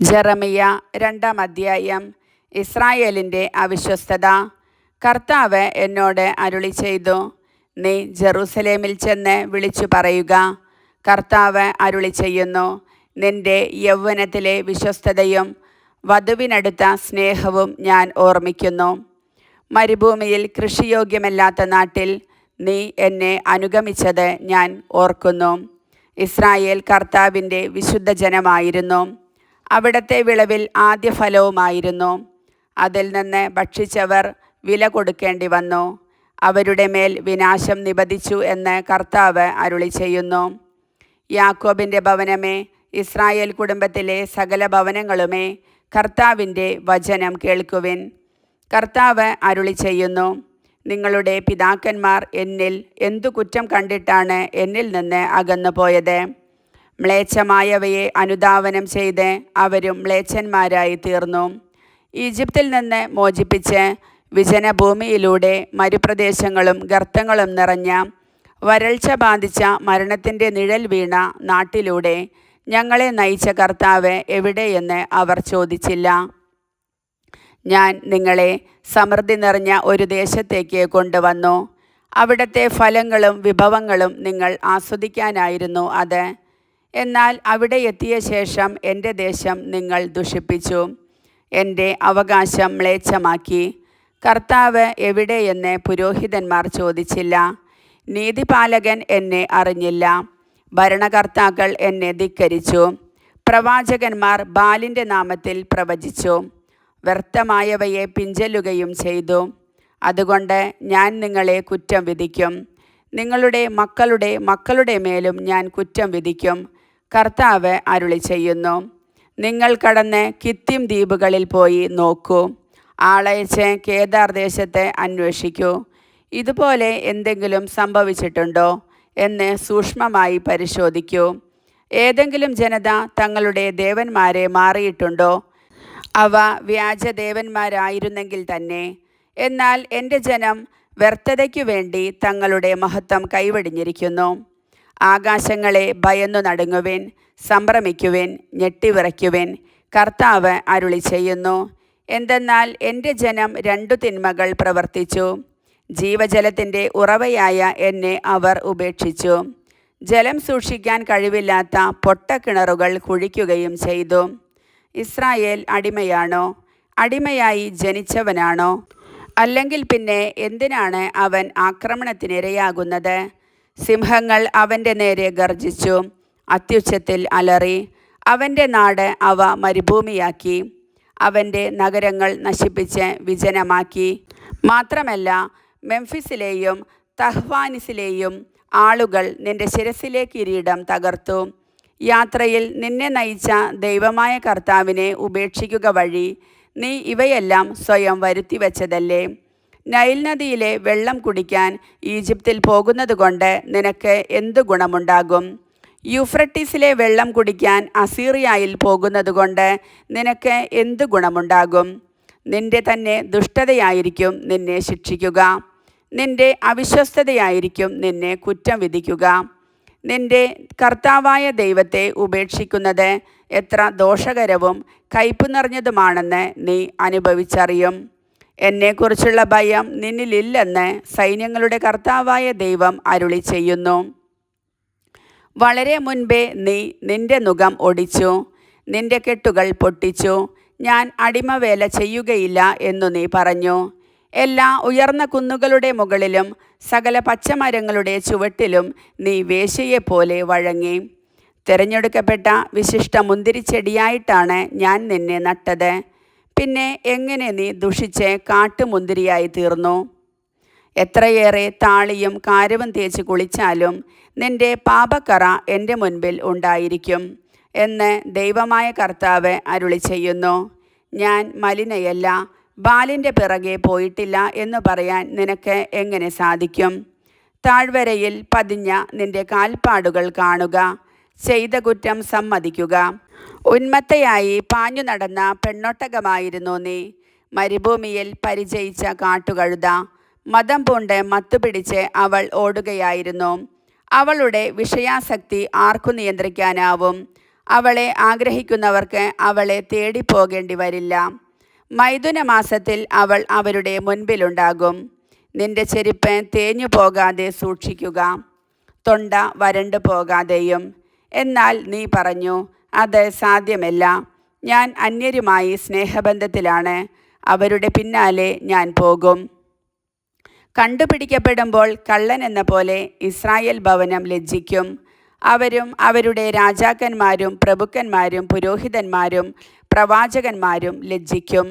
ജെറമിയ 2-ാം അധ്യായം. ഇസ്രായേലിൻ്റെ അവിശ്വസ്തത. കർത്താവ് എന്നോട് അരുളിച്ചെയ്തു, നീ ജെറുസലേമിൽ ചെന്ന് വിളിച്ചു പറയുക, കർത്താവ് അരുളിച്ചെയ്യുന്നു, നിന്റെ യൗവനത്തിലെ വിശ്വസ്തതയും വധുവിനടുത്ത സ്നേഹവും ഞാൻ ഓർമ്മിക്കുന്നു. മരുഭൂമിയിൽ കൃഷിയോഗ്യമല്ലാത്ത നാട്ടിൽ നീ എന്നെ അനുഗമിച്ചത് ഞാൻ ഓർക്കുന്നു. ഇസ്രായേൽ കർത്താവിൻ്റെ വിശുദ്ധജനമായിരുന്നു, അവിടത്തെ വിളവിൽ ആദ്യഫലവുമായിരുന്നു. അതിൽ നിന്ന് ഭക്ഷിച്ചവർ വില കൊടുക്കേണ്ടി വന്നു. അവരുടെ മേൽ വിനാശം നിപതിച്ചു എന്ന് കർത്താവ് അരുളിച്ചെയ്യുന്നു. യാക്കോബിൻ്റെ ഭവനമേ, ഇസ്രായേൽ കുടുംബത്തിലെ സകല ഭവനങ്ങളുമേ, കർത്താവിൻ്റെ വചനം കേൾക്കുവിൻ. കർത്താവ് അരുളിച്ചെയ്യുന്നു, നിങ്ങളുടെ പിതാക്കന്മാർ എന്നിൽ എന്തു കുറ്റം കണ്ടിട്ടാണ് എന്നിൽ നിന്ന് അകന്നു പോയത്? മ്ലേച്ഛമായവയെ അനുധാവനം ചെയ്ത് അവരും മ്ലേച്ഛന്മാരായി തീർന്നു. ഈജിപ്തിൽ നിന്ന് മോചിപ്പിച്ച് വിജനഭൂമിയിലൂടെ മരുപ്രദേശങ്ങളും ഗർത്തങ്ങളും നിറഞ്ഞ വരൾച്ച ബാധിച്ച മരണത്തിൻ്റെ നിഴൽ വീണ നാട്ടിലൂടെ ഞങ്ങളെ നയിച്ച കർത്താവ് എവിടെയെന്ന് അവർ ചോദിച്ചില്ല. ഞാൻ നിങ്ങളെ സമൃദ്ധി നിറഞ്ഞ ഒരു ദേശത്തേക്ക് കൊണ്ടുവന്നു. അവിടുത്തെ ഫലങ്ങളും വിഭവങ്ങളും നിങ്ങൾ ആസ്വദിക്കാനായിരുന്നു അത്. എന്നാൽ അവിടെ എത്തിയ ശേഷം എൻ്റെ ദേശം നിങ്ങൾ ദുഷിപ്പിച്ചു, എൻ്റെ അവകാശം മ്ലേച്ഛമാക്കി. കർത്താവ് എവിടെയെന്ന് പുരോഹിതന്മാർ ചോദിച്ചില്ല. നീതിപാലകൻ എന്നെ അറിഞ്ഞില്ല. ഭരണകർത്താക്കൾ എന്നെ ധിക്കരിച്ചു. പ്രവാചകന്മാർ ബാലിൻ്റെ നാമത്തിൽ പ്രവചിച്ചു, വ്യർത്ഥമായവയെ പിഞ്ചലുകയും ചെയ്തു. അതുകൊണ്ട് ഞാൻ നിങ്ങളെ കുറ്റം വിധിക്കും. നിങ്ങളുടെ മക്കളുടെ മക്കളുടെ മേലും ഞാൻ കുറ്റം വിധിക്കും. കർത്താവ് അരുളിച്ചെയ്യുന്നു. നിങ്ങൾ കടന്ന് കിത്തീം ദ്വീപുകളിൽ പോയി നോക്കൂ. ആളയച്ച് കേദാർ ദേശത്തെ അന്വേഷിക്കൂ. ഇതുപോലെ എന്തെങ്കിലും സംഭവിച്ചിട്ടുണ്ടോ എന്ന് സൂക്ഷ്മമായി പരിശോധിക്കൂ. ഏതെങ്കിലും ജനത തങ്ങളുടെ ദേവന്മാരെ മാറിയിട്ടുണ്ടോ? അവ വ്യാജദേവന്മാരായിരുന്നെങ്കിൽ തന്നെ. എന്നാൽ എൻ്റെ ജനം വ്യർത്ഥതയ്ക്കു വേണ്ടി തങ്ങളുടെ മഹത്വം കൈവെടിഞ്ഞിരിക്കുന്നു. ആകാശങ്ങളെ ഭയന്നു നടുങ്ങുവിൻ, സംഭ്രമിക്കുവിൻ, ഞെട്ടിവിറയ്ക്കുവിൻ. കർത്താവ് അരുളിച്ചെയ്യുന്നു. എന്തെന്നാൽ എൻ്റെ ജനം 2 തിന്മകൾ പ്രവർത്തിച്ചു. ജീവജലത്തിൻ്റെ ഉറവയായ എന്നെ അവർ ഉപേക്ഷിച്ചു. ജലം സൂക്ഷിക്കാൻ കഴിവില്ലാത്ത പൊട്ടക്കിണറുകൾ കുഴിക്കുകയും ചെയ്തു. ഇസ്രായേൽ അടിമയാണോ? അടിമയായി ജനിച്ചവനാണോ? അല്ലെങ്കിൽ പിന്നെ എന്തിനാണ് അവൻ ആക്രമണത്തിനിരയാകുന്നത്? സിംഹങ്ങൾ അവൻ്റെ നേരെ ഗർജിച്ചു, അത്യുച്ചത്തിൽ അലറി. അവൻ്റെ നാട് അവ മരുഭൂമിയാക്കി, അവൻ്റെ നഗരങ്ങൾ നശിപ്പിച്ച് വിജനമാക്കി. മാത്രമല്ല, മെംഫിസിലെയും തഹ്വാനിസിലെയും ആളുകൾ നിന്റെ ശിരസിലെ കിരീടം തകർത്തു. യാത്രയിൽ നിന്നെ നയിച്ച ദൈവമായ കർത്താവിനെ ഉപേക്ഷിക്കുക വഴി നീ ഇവയെല്ലാം സ്വയം വരുത്തിവെച്ചതല്ലേ? നൈൽ നദിയിലെ വെള്ളം കുടിക്കാൻ ഈജിപ്തിൽ പോകുന്നതുകൊണ്ട് നിനക്ക് എന്തു ഗുണമുണ്ടാകും? യൂഫ്രട്ടീസിലെ വെള്ളം കുടിക്കാൻ അസീറിയയിൽ പോകുന്നതുകൊണ്ട് നിനക്ക് എന്തു ഗുണമുണ്ടാകും? നിന്റെ തന്നെ ദുഷ്ടതയായിരിക്കും നിന്നെ ശിക്ഷിക്കുക. നിന്റെ അവിശ്വസ്തതയായിരിക്കും നിന്നെ കുറ്റം വിധിക്കുക. നിന്റെ കർത്താവായ ദൈവത്തെ ഉപേക്ഷിക്കുന്നത് എത്ര ദോഷകരവും കയ്പു നിറഞ്ഞതുമാണെന്ന് നീ അനുഭവിച്ചറിയും. എന്നെക്കുറിച്ചുള്ള ഭയം നിന്നിലില്ലെന്ന് സൈന്യങ്ങളുടെ കർത്താവായ ദൈവം അരുളിച്ചെയ്യുന്നു. വളരെ മുൻപേ നീ നിന്റെ നുകം ഒടിച്ചു, നിന്റെ കെട്ടുകൾ പൊട്ടിച്ചു. ഞാൻ അടിമവേല ചെയ്യുകയില്ല എന്നു നീ പറഞ്ഞു. എല്ലാ ഉയർന്ന കുന്നുകളുടെ മുകളിലും സകല പച്ചമരങ്ങളുടെ ചുവട്ടിലും നീ വേശ്യയെപ്പോലെ വഴങ്ങി. തിരഞ്ഞെടുക്കപ്പെട്ട വിശിഷ്ട മുന്തിരിച്ചെടിയായിട്ടാണ് ഞാൻ നിന്നെ നട്ടത്. പിന്നെ എങ്ങനെ നീ ദുഷിച്ച് കാട്ടുമുന്തിരിയായി തീർന്നു? എത്രയേറെ താളിയും കാരവും തേച്ച് കുളിച്ചാലും നിന്റെ പാപക്കറ എൻ്റെ മുൻപിൽ ഉണ്ടായിരിക്കും എന്ന് ദൈവമായ കർത്താവ് അരുളിച്ചെയ്യുന്നു. ഞാൻ മലിനയല്ല, ബാലിൻ്റെ പിറകെ പോയിട്ടില്ല എന്ന് പറയാൻ നിനക്ക് എങ്ങനെ സാധിക്കും? താഴ്വരയിൽ പതിഞ്ഞ നിന്റെ കാൽപ്പാടുകൾ കാണുക, ചെയ്ത കുറ്റം സമ്മതിക്കുക. ഉന്മത്തയായി പാഞ്ഞു നടന്ന പെണ്ണൊട്ടകമായിരുന്നു നീ, മരുഭൂമിയിൽ പരിചയിച്ച കാട്ടുകഴുത. മദം പൂണ്ട് മത്തുപിടിച്ച് അവൾ ഓടുകയായിരുന്നു. അവളുടെ വിഷയാസക്തി ആർക്കു നിയന്ത്രിക്കാനാവും? അവളെ ആഗ്രഹിക്കുന്നവർക്ക് അവളെ തേടിപ്പോകേണ്ടി വരില്ല. മൈഥുന മാസത്തിൽ അവൾ അവരുടെ മുൻപിലുണ്ടാകും. നിന്റെ ചെരുപ്പ് തേഞ്ഞു പോകാതെ സൂക്ഷിക്കുക, തൊണ്ട വരണ്ടു പോകാതെയും. എന്നാൽ നീ പറഞ്ഞു, അത് സാധ്യമല്ല. ഞാൻ അന്യരുമായി സ്നേഹബന്ധത്തിലാണ്, അവരുടെ പിന്നാലെ ഞാൻ പോകും. കണ്ടുപിടിക്കപ്പെടുമ്പോൾ കള്ളൻ എന്ന പോലെ ഇസ്രായേൽ ഭവനം ലജ്ജിക്കും. അവരും അവരുടെ രാജാക്കന്മാരും പ്രഭുക്കന്മാരും പുരോഹിതന്മാരും പ്രവാചകന്മാരും ലജ്ജിക്കും.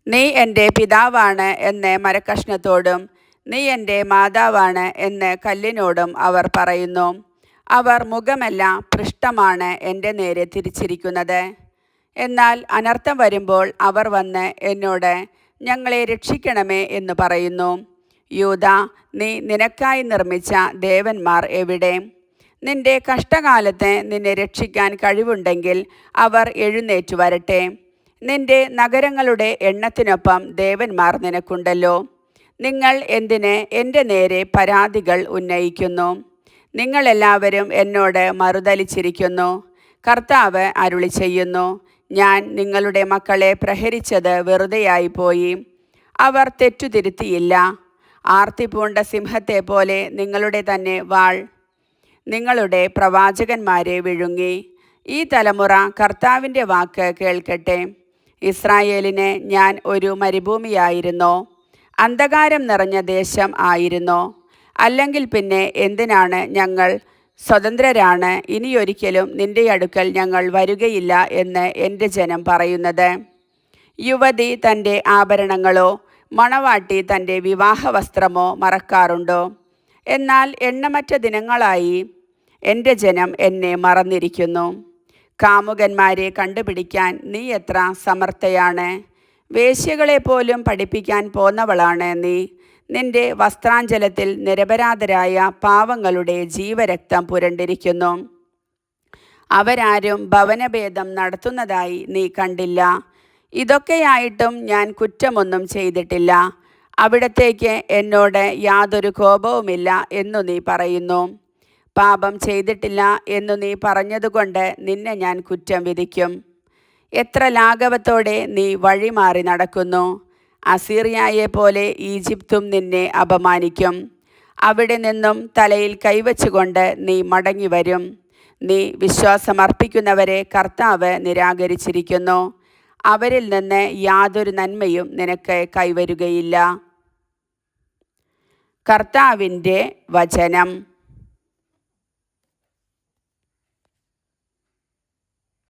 നീ എൻ്റെ പിതാവാണ് എന്ന് മരക്കഷ്ണത്തോടും നീ എൻ്റെ മാതാവാണ് എന്ന് കല്ലിനോടും അവർ പറയുന്നു. അവർ മുഖമല്ല പൃഷ്ഠമാണ് എൻ്റെ നേരെ തിരിച്ചിരിക്കുന്നത്. എന്നാൽ അനർത്ഥം വരുമ്പോൾ അവർ വന്ന് എന്നോട്, ഞങ്ങളെ രക്ഷിക്കണമേ എന്ന് പറയുന്നു. യൂദാ, നീ നിനക്കായി നിർമ്മിച്ച ദേവന്മാർ എവിടെ? നിന്റെ കഷ്ടകാലത്ത് നിന്നെ രക്ഷിക്കാൻ കഴിവുണ്ടെങ്കിൽ അവർ എഴുന്നേറ്റു വരട്ടെ. നിന്റെ നഗരങ്ങളുടെ എണ്ണത്തിനൊപ്പം ദേവന്മാർ നിനക്കുണ്ടല്ലോ. നിങ്ങൾ എന്തിന് എൻ്റെ നേരെ പരാതികൾ ഉന്നയിക്കുന്നു? നിങ്ങളെല്ലാവരും എന്നോട് മറുതലിച്ചിരിക്കുന്നു. കർത്താവ് അരുളി ചെയ്യുന്നു, ഞാൻ നിങ്ങളുടെ മക്കളെ പ്രഹരിച്ചത് വെറുതെയായിപ്പോയി. അവർ തെറ്റുതിരുത്തിയില്ല. ആർത്തിപൂണ്ട സിംഹത്തെ പോലെ നിങ്ങളുടെ തന്നെ വാൾ നിങ്ങളുടെ പ്രവാചകന്മാരെ വിഴുങ്ങി. ഈ തലമുറ കർത്താവിൻ്റെ വാക്ക് കേൾക്കട്ടെ. ഇസ്രായേലിന് ഞാൻ ഒരു മരുഭൂമിയായിരുന്നോ? അന്ധകാരം നിറഞ്ഞ ദേശം ആയിരുന്നോ? അല്ലെങ്കിൽ പിന്നെ എന്തിനാണ് ഞങ്ങൾ സ്വതന്ത്രരാണ്, ഇനിയൊരിക്കലും നിന്റെ അടുക്കൽ ഞങ്ങൾ വരികയില്ല എന്ന് എൻ്റെ ജനം പറയുന്നത്? യുവതി തൻ്റെ ആഭരണങ്ങളോ മണവാട്ടി തൻ്റെ വിവാഹവസ്ത്രമോ മറക്കാറുണ്ടോ? എന്നാൽ എണ്ണമറ്റ ദിനങ്ങളായി എൻ്റെ ജനം എന്നെ മറന്നിരിക്കുന്നു. കാമുകന്മാരെ കണ്ടുപിടിക്കാൻ നീ എത്ര സമർത്ഥയാണ്! വേശ്യകളെപ്പോലും പഠിപ്പിക്കാൻ പോന്നവളാണ് നീ. നിന്റെ വസ്ത്രാഞ്ചലത്തിൽ നിരപരാധരായ പാവങ്ങളുടെ ജീവരക്തം പുരണ്ടിരിക്കുന്നു. അവരാരും ഭവനഭേദം നടത്തുന്നതായി നീ കണ്ടില്ല. ഇതൊക്കെയായിട്ടും ഞാൻ കുറ്റമൊന്നും ചെയ്തിട്ടില്ല. അവിടത്തേക്ക് എന്നോട് യാതൊരു കോപവുമില്ല എന്നു നീ പറയുന്നു. പാപം ചെയ്തിട്ടില്ല എന്നു നീ പറഞ്ഞതുകൊണ്ട് നിന്നെ ഞാൻ കുറ്റം വിധിക്കും. എത്ര ലാഘവത്തോടെ നീ വഴിമാറി നടക്കുന്നു! അസീറിയയെ പോലെ ഈജിപ്തും നിന്നെ അപമാനിക്കും. അവിടെ നിന്നും തലയിൽ കൈവച്ചുകൊണ്ട് നീ മടങ്ങി വരും. നീ വിശ്വാസമർപ്പിക്കുന്നവരെ കർത്താവ് നിരാകരിച്ചിരിക്കുന്നു. അവരിൽ നിന്ന് യാതൊരു നന്മയും നിനക്ക് കൈവരുകയില്ല. കർത്താവിൻ്റെ വചനം.